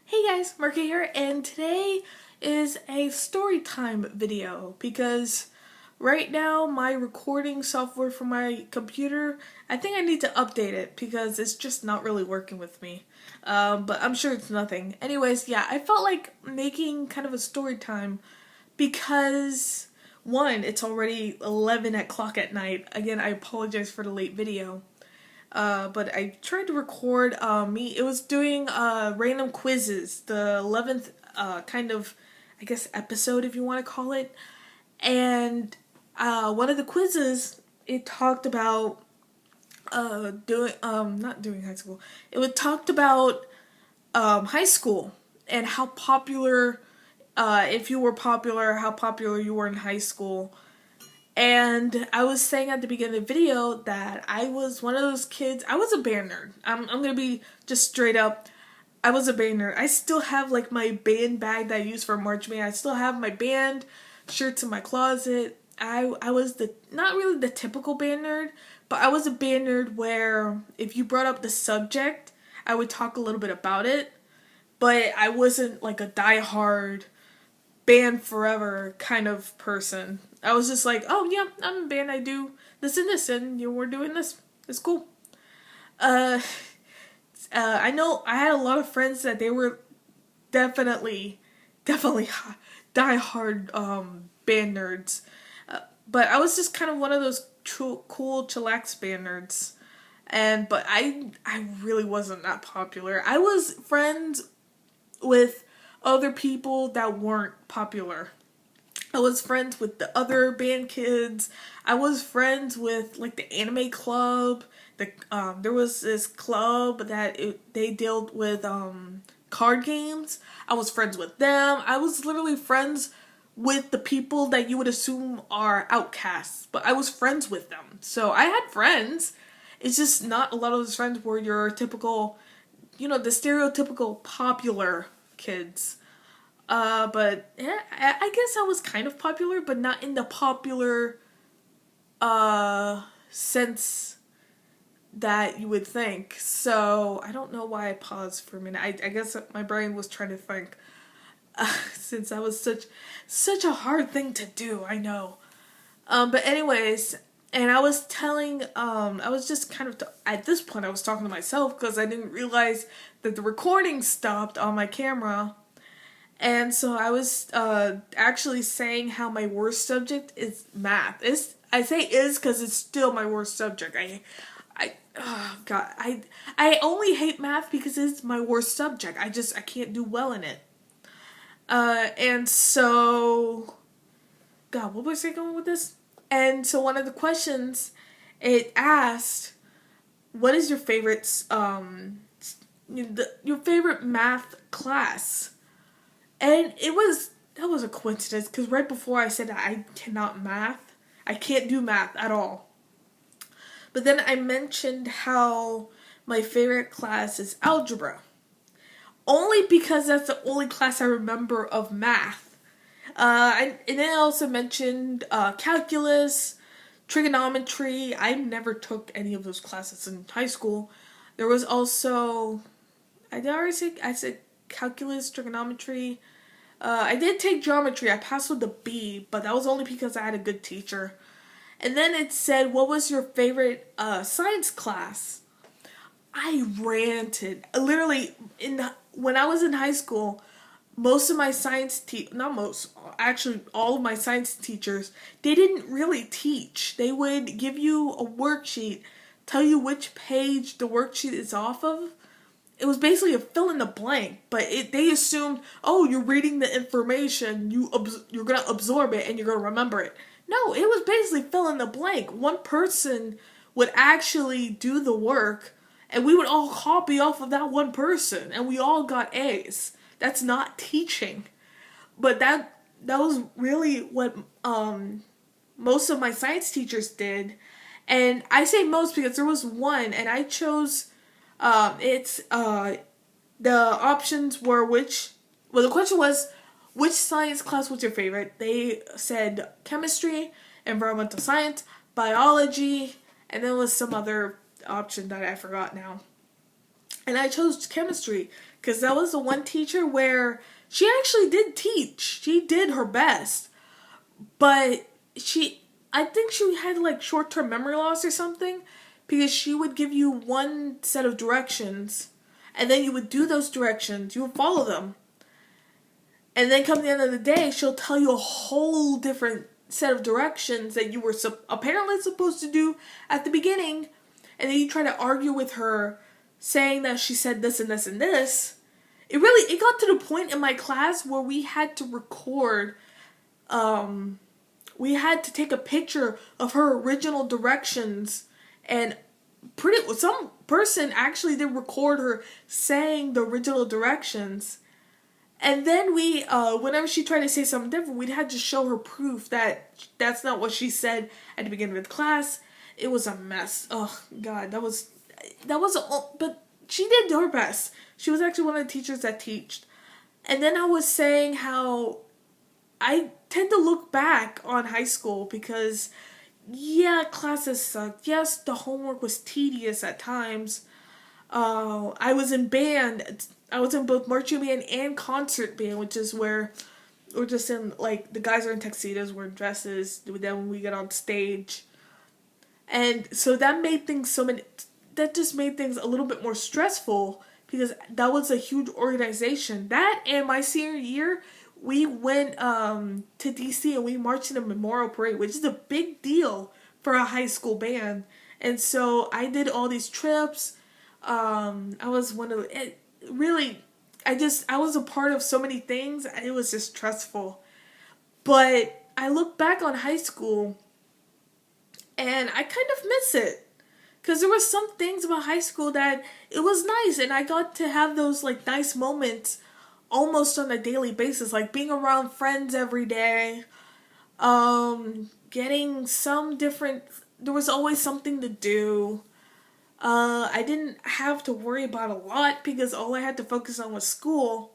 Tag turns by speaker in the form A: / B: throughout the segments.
A: Hey guys, Marka here, and today is a story time video because right now my recording software for my computer, I think I need to update it because it's just not really working with me. But I'm sure it's nothing. Anyways, yeah, I felt like making kind of a story time because one, it's already 11 o'clock at night. Again, I apologize for the late video. But I tried to record it was doing random quizzes, the 11th kind of, I guess, episode if you want to call it. And one of the quizzes, it talked about not doing high school. It talked about high school and how popular, if you were popular, how popular you were in high school. And I was saying at the beginning of the video that I was one of those kids. I was a band nerd. I'm gonna be just straight up. I was a band nerd. I still have like my band bag that I used for March Band. I still have my band shirts in my closet. I was the not really the typical band nerd, but I was a band nerd where if you brought up the subject, I would talk a little bit about it. But I wasn't like a diehard band forever kind of person. I was just like, oh yeah, I'm in a band. I do this and this, and we're doing this. It's cool. Uh, I know I had a lot of friends that they were definitely die-hard band nerds. But I was just kind of one of those cool chillax band nerds. But I really wasn't that popular. I was friends with other people that weren't popular. I was friends with the other band kids. I was friends with like the anime club. There was this club that they dealt with card games. I was friends with them. I was literally friends with the people that you would assume are outcasts, but I was friends with them. So I had friends. It's just not a lot of those friends were your typical, the stereotypical popular kids. But yeah, I guess I was kind of popular, but not in the popular sense that you would think. So I don't know why I paused for a minute. I guess my brain was trying to think. Since that was such a hard thing to do, I know. But anyways, and I was telling, I was just kind of, at this point I was talking to myself because I didn't realize that the recording stopped on my camera. And so I was actually saying how my worst subject is math. I say is because it's still my worst subject. Oh God, I only hate math because it's my worst subject. I can't do well in it. And so, God, what was I going with this? And so one of the questions, it asked, what is your favorite, your favorite math class? And that was a coincidence because right before I said that I cannot math, I can't do math at all. But then I mentioned how my favorite class is algebra. Only because that's the only class I remember of math. And then I also mentioned calculus, trigonometry. I never took any of those classes in high school. There was also, I said calculus, trigonometry. I did take geometry. I passed with a B, but that was only because I had a good teacher. And then it said, what was your favorite science class? I ranted. Literally, when I was in high school, most of my not most, actually all of my science teachers, they didn't really teach. They would give you a worksheet, tell you which page the worksheet is off of. It was basically a fill in the blank, but they assumed, oh, you're reading the information, you're gonna absorb it and you're gonna remember it. No, it was basically fill in the blank. One person would actually do the work, and we would all copy off of that one person, and we all got A's. That's not teaching, but that was really what most of my science teachers did, and I say most because there was one, and I chose. The options were the question was, which science class was your favorite? They said chemistry, environmental science, biology, and then was some other option that I forgot now. And I chose chemistry because that was the one teacher where she actually did teach. She did her best. But I think she had like short-term memory loss or something, because she would give you one set of directions and then you would do those directions, you would follow them. And then come the end of the day, she'll tell you a whole different set of directions that you were apparently supposed to do at the beginning. And then you try to argue with her saying that she said this and this and this. It got to the point in my class where we had to record, we had to take a picture of her original directions, and some person actually did record her saying the original directions. And then we, whenever she tried to say something different, we'd had to show her proof that that's not what she said at the beginning of the class. It was a mess. Oh God, but she did her best. She was actually one of the teachers that taught. And then I was saying how I tend to look back on high school because, yeah, classes sucked. Yes, the homework was tedious at times. I was in band. I was in both marching band and concert band, which is where we're just in, like, the guys are in tuxedos, we're in dresses, then when we get on stage. And so that just made things a little bit more stressful because that was a huge organization. That and my senior year, we went to DC and we marched in a memorial parade, which is a big deal for a high school band. And so I did all these trips. I was I was a part of so many things. It was just stressful. But I look back on high school and I kind of miss it. Because there were some things about high school that it was nice, and I got to have those like nice moments almost on a daily basis, like being around friends every day, getting there was always something to do. I didn't have to worry about a lot because all I had to focus on was school.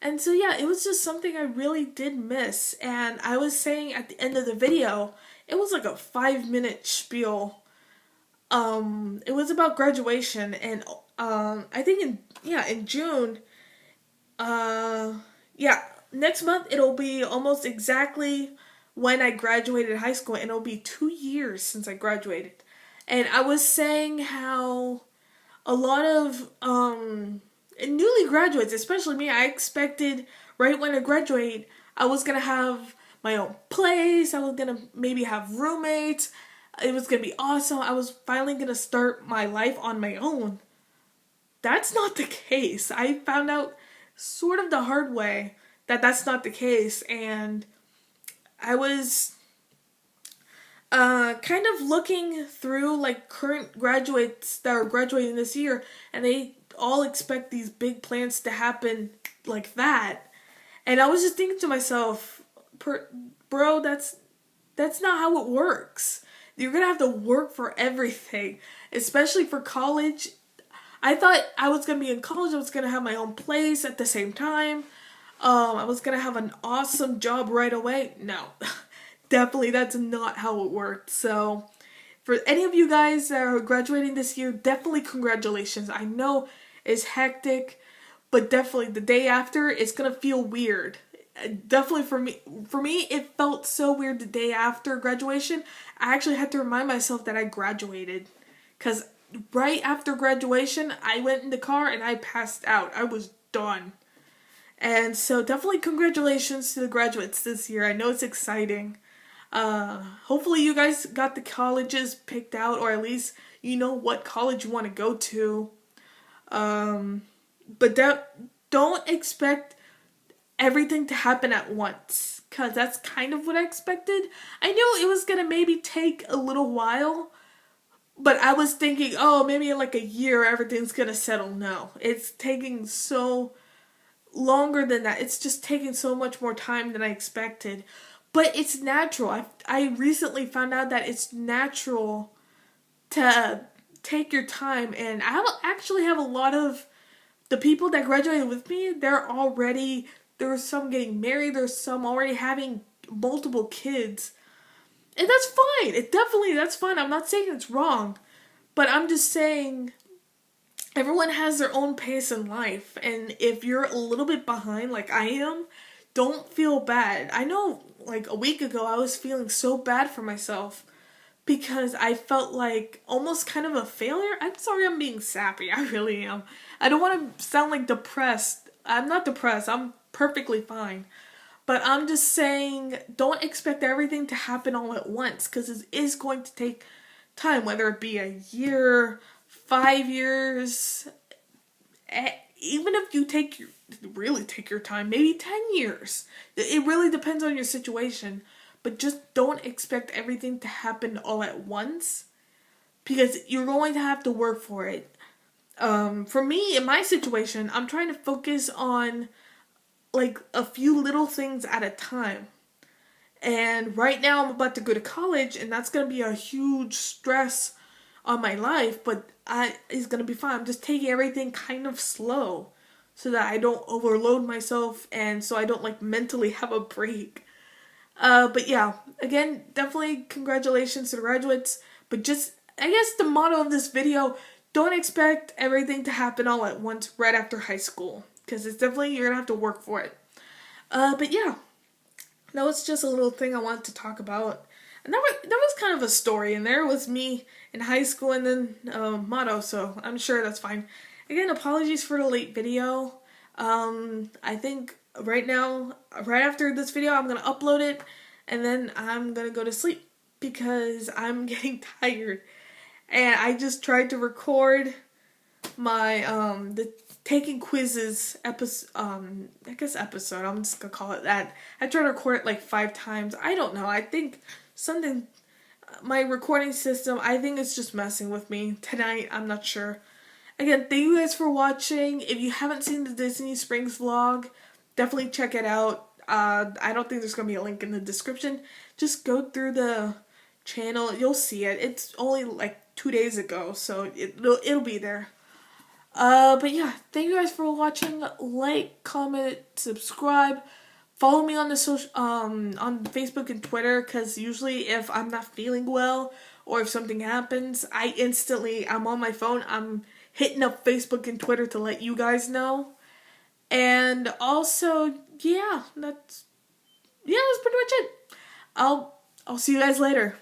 A: And so yeah, it was just something I really did miss. And I was saying at the end of the video, it was like a 5-minute spiel. It was about graduation, and I think in June, next month it'll be almost exactly when I graduated high school, and it'll be 2 years since I graduated. And I was saying how a lot of newly graduates, especially me, I expected right when I graduate, I was gonna have my own place. I was gonna maybe have roommates. It was gonna be awesome. I was finally gonna start my life on my own. That's not the case. I found out sort of the hard way that that's not the case, and I was kind of looking through like current graduates that are graduating this year, and they all expect these big plans to happen like that. And I was just thinking to myself, bro, that's not how it works. You're gonna have to work for everything, especially for college. I thought I was gonna be in college, I was gonna have my own place at the same time. I was gonna have an awesome job right away. No, definitely that's not how it worked. So, for any of you guys that are graduating this year, definitely congratulations. I know it's hectic, but definitely the day after, it's gonna feel weird. Definitely for me, it felt so weird the day after graduation. I actually had to remind myself that I graduated, because right after graduation, I went in the car and I passed out. I was done. And so definitely congratulations to the graduates this year. I know it's exciting. Hopefully you guys got the colleges picked out, or at least you know what college you want to go to. But don't expect everything to happen at once, because that's kind of what I expected. I knew it was going to maybe take a little while, but I was thinking, oh, maybe in like a year everything's going to settle. No, it's taking so longer than that. It's just taking so much more time than I expected. But it's natural. I recently found out that it's natural to take your time, and actually have a lot of the people that graduated with me, there's some getting married, there's some already having multiple kids. And that's fine. That's fine. I'm not saying it's wrong. But I'm just saying everyone has their own pace in life, and if you're a little bit behind like I am, don't feel bad. I know like a week ago I was feeling so bad for myself because I felt like almost kind of a failure. I'm sorry I'm being sappy. I really am. I don't want to sound like depressed. I'm not depressed. I'm perfectly fine. But I'm just saying, don't expect everything to happen all at once, because it is going to take time, whether it be a year, 5 years, even if you really take your time, maybe 10 years. It really depends on your situation. But just don't expect everything to happen all at once, because you're going to have to work for it. For me, in my situation, I'm trying to focus on like a few little things at a time. And right now I'm about to go to college, and that's going to be a huge stress on my life, but it's going to be fine. I'm just taking everything kind of slow so that I don't overload myself and so I don't like mentally have a break. But yeah, again, definitely congratulations to the graduates, but just, I guess the motto of this video, don't expect everything to happen all at once right after high school, because it's definitely, you're gonna have to work for it. But yeah, that was just a little thing I wanted to talk about. And that was kind of a story, and there was me in high school and then motto, so I'm sure that's fine. Again, apologies for the late video. I think right now, right after this video, I'm going to upload it, and then I'm going to go to sleep because I'm getting tired. And I just tried to record my, the taking quizzes episode, I guess episode, I'm just going to call it that. I tried to record it like 5 times. I don't know. I think something, my recording system, I think it's just messing with me tonight. I'm not sure. Again, thank you guys for watching. If you haven't seen the Disney Springs vlog, definitely check it out. I don't think there's going to be a link in the description. Just go through the channel. You'll see it. It's only like 2 days ago, so it'll be there. But yeah, thank you guys for watching. Like, comment, subscribe. Follow me on the on Facebook and Twitter, because usually if I'm not feeling well or if something happens, I'm on my phone. I'm hitting up Facebook and Twitter to let you guys know. And also, yeah, that's pretty much it. I'll see you guys later.